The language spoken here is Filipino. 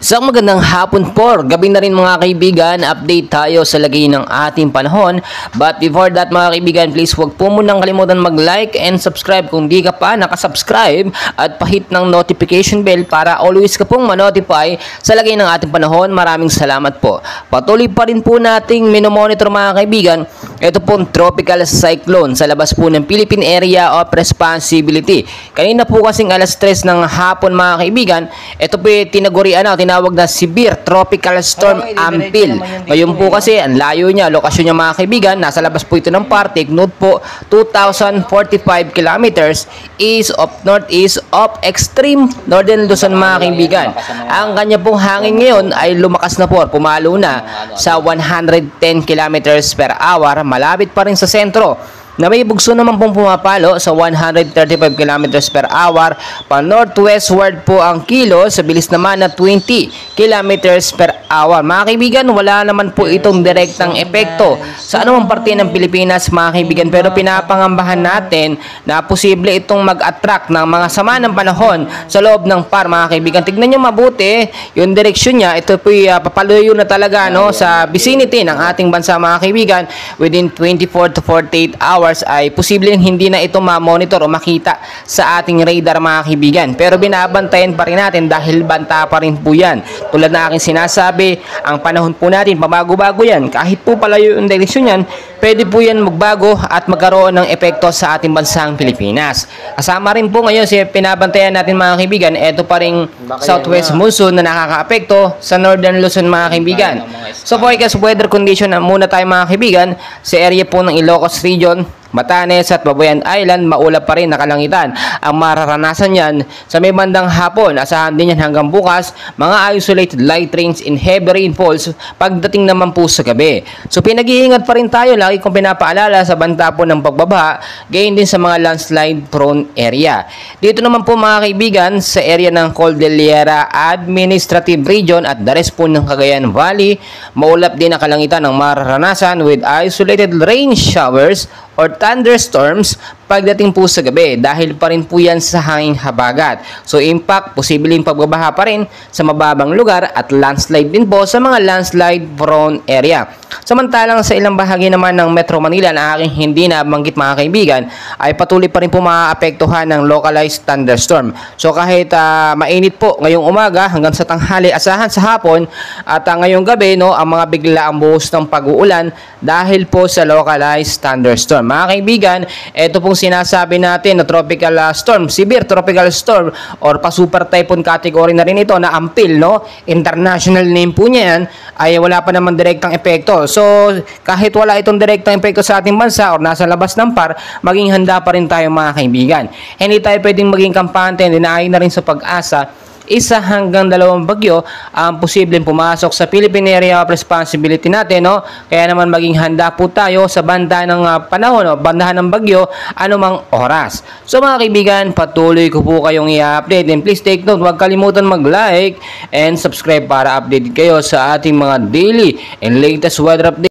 Isang magandang hapon po, gabi na rin mga kaibigan, update tayo sa lagay ng ating panahon. But before that mga kaibigan, please huwag po munang kalimutan mag-like and subscribe kung di ka pa nakasubscribe at pahit ng notification bell para always ka pong ma-notify sa lagay ng ating panahon. Maraming salamat po. Patuloy pa rin po nating minomonitor mga kaibigan, ito pong tropical cyclone sa labas po ng Philippine Area of Responsibility. Kanina po kasing alas 3 ng hapon mga kaibigan, ito po tinagurian na tinawag na Severe Tropical Storm Ampil. Ngayon po kasi ang layo niya, lokasyon niya mga kaibigan, nasa labas po ito ng par. Take note po, 2,045 kilometers east of northeast of extreme northern Luzon mga kaibigan. Ang kanya pong hangin ngayon ay lumakas na po, pumalo na sa 110 kilometers per hour, malapit pa rin sa sentro na may bugso naman pong pumapalo sa 135 km per hour pa northwestward po ang kilos sa bilis naman na 20 km per hour. Mga kaibigan, wala naman po itong direktang epekto sa anumang parte ng Pilipinas mga kaibigan, pero pinapangambahan natin na posible itong mag-attract ng mga sama ng panahon sa loob ng par mga kaibigan. Tignan nyo mabuti yung direksyon niya, ito po papaluyo na talaga sa vicinity ng ating bansa mga kaibigan. Within 24 to 48 hours ay posibleng hindi na ito ma-monitor o makita sa ating radar mga kaibigan. Pero binabantayan pa rin natin dahil banta pa rin po yan. Tulad na aking sinasabi, ang panahon po natin pabago-bago yan. Kahit po palayo yung direksyon yan, pwede po yan magbago at magkaroon ng epekto sa ating bansang Pilipinas. Kasama rin po ngayon si pinabantayan natin mga kaibigan, ito pa rin southwest monsoon na nakakaapekto sa northern Luzon mga kaibigan. So forecast weather condition muna tayo mga kaibigan sa area po ng Ilocos Region, Batanes at Babuyan Island, maulap pa rin na kalangitan ang mararanasan yan sa may bandang hapon. Asahan din yan hanggang bukas, mga isolated light rains in heavy rainfalls pagdating naman po sa gabi. So pinag-iingat pa rin tayo, lagi kong pinapaalala sa banta po ng pagbabaha, gayon din sa mga landslide prone area. Dito naman po mga kaibigan sa area ng Cordillera Administrative Region at the rest po ng Cagayan Valley, maulap din ang kalangitan ng mararanasan with isolated rain showers or thunderstorms pagdating po sa gabi dahil pa rin po yan sa hanging habagat. So impact, posibleng pagbabaha pa rin sa mababang lugar at landslide din po sa mga landslide prone area. Samantalang sa ilang bahagi naman ng Metro Manila na aking hindi nabanggit mga kaibigan, ay patuloy pa rin po maaapektuhan ng localized thunderstorm. So kahit mainit po ngayong umaga hanggang sa tanghali, asahan sa hapon at ngayong gabi ang mga biglaang buhos ng pag-uulan dahil po sa localized thunderstorm. Mga kaibigan, ito pong sinasabi natin na tropical storm, severe tropical storm or pa-super typhoon category na rin ito na Ampil, international name po niya yan, ay wala pa naman direktang epekto. So kahit wala itong direktang epekto sa ating bansa or nasa labas ng par, maging handa pa rin tayo mga kaibigan. Hindi tayo pwedeng maging kampante, dinaayin na rin sa pag-asa, 1 hanggang 2 bagyo ang posibleng pumasok sa Philippine Area of Responsibility natin, Kaya naman maging handa po tayo sa banda ng panahon, bandahan ng bagyo anumang oras. So mga kaibigan, patuloy ko po kayong i-update, and please take note, huwag kalimutan mag-like and subscribe para update kayo sa ating mga daily and latest weather update.